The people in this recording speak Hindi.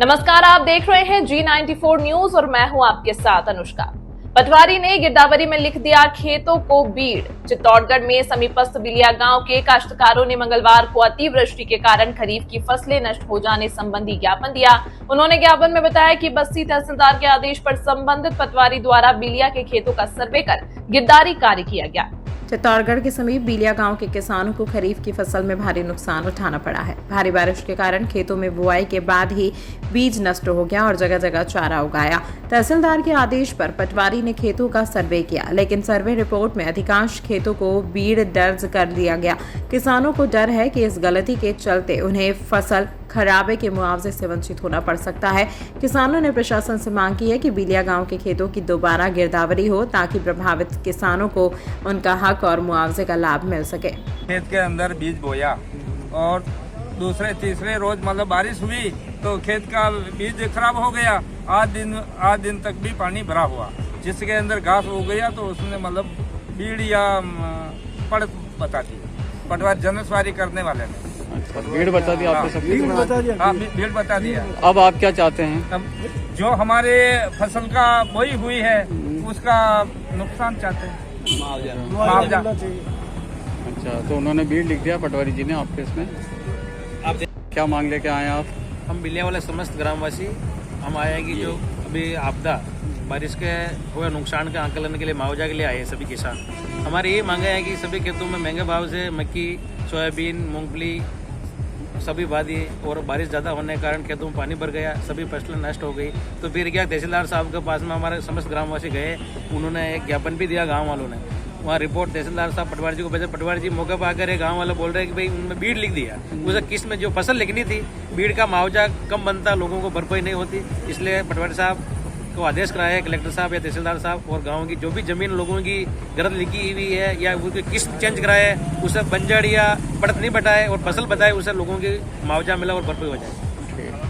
नमस्कार, आप देख रहे हैं G94 न्यूज और मैं हूं आपके साथ अनुष्का। पटवारी ने गिरदावरी में लिख दिया खेतों को बीड़। चित्तौड़गढ़ में समीपस्थ बिलिया गांव के काश्तकारों ने मंगलवार को अतिवृष्टि के कारण खरीफ की फसलें नष्ट हो जाने संबंधी ज्ञापन दिया। उन्होंने ज्ञापन में बताया कि बस्ती तहसीलदार के आदेश पर संबंधित पटवारी द्वारा बिलिया के खेतों का सर्वे कर गिरदारी कार्य किया गया। चित्तौड़गढ़ के समीप बिलिया गांव के किसानों को खरीफ की फसल में भारी नुकसान उठाना पड़ा है। भारी बारिश के कारण खेतों में बुआई के बाद ही बीज नष्ट हो गया और जगह जगह चारा उगाया। तहसीलदार के आदेश पर पटवारी ने खेतों का सर्वे किया, लेकिन सर्वे रिपोर्ट में अधिकांश खेतों को बीड़ दर्ज कर दिया गया। किसानों को डर है कि इस गलती के चलते उन्हें फसल खराबे के मुआवजे से वंचित होना पड़ सकता है। किसानों ने प्रशासन से मांग की है कि बिलिया गांव के खेतों की दोबारा गिरदावरी हो ताकि प्रभावित किसानों को उनका हक और मुआवजे का लाभ मिल सके। खेत के अंदर बीज बोया और दूसरे तीसरे रोज मतलब बारिश हुई तो खेत का बीज खराब हो गया। आज दिन तक भी पानी भरा हुआ, जिसके अंदर घास हो गया तो उसने मतलब बीड़ या पड़ बता दी पटवारी जनस्वारी करने वाले ने। अच्छा, भीड़ बता दिया आपने सब? हाँ, भीड़ बता दिया। अब आप क्या चाहते हैं? अब जो हमारे फसल का बोई हुई है उसका नुकसान चाहते हैं, मुआवजा। अच्छा, तो उन्होंने भीड़ लिख दिया पटवारी जी ने आपके इसमें? आप क्या मांग लेके आए आप? हम बिलिया वाले समस्त ग्रामवासी हम आए हैं कि जो अभी आपदा बारिश के हुए नुकसान के आंकलन के लिए मुआवजा के लिए आए हैं सभी किसान। हमारी ये मांगे है कि सभी खेतों में महंगे भाव से मक्की, सोयाबीन, मूंगफली सभी बादी और बारिश ज़्यादा होने के कारण खेतों में पानी भर गया, सभी फसलें नष्ट हो गई। तो फिर क्या तहसीलदार साहब के पास में हमारे समस्त ग्रामवासी गए, उन्होंने एक ज्ञापन भी दिया गाँव वालों ने। वहाँ रिपोर्ट तहसीलदार साहब पटवारी जी को भेजा। पटवारी जी मौके पर आकर गाँव वाले बोल रहे हैं कि भाई उनमें बीड़ लिख दिया। उसे किस में जो फसल लिखनी थी बीड़ का मुआवजा कम बनता, लोगों को भरपाई नहीं होती, इसलिए पटवारी साहब को आदेश कराया है कलेक्टर साहब या तहसीलदार साहब और गाँव की जो भी जमीन लोगों की गलत लिखी हुई है या उसकी किस्त चेंज कराए, उसे बंजर या पड़त नहीं बताए और फसल बताए, उसे लोगों की मुआवजा मिला और भरपाई हो जाए।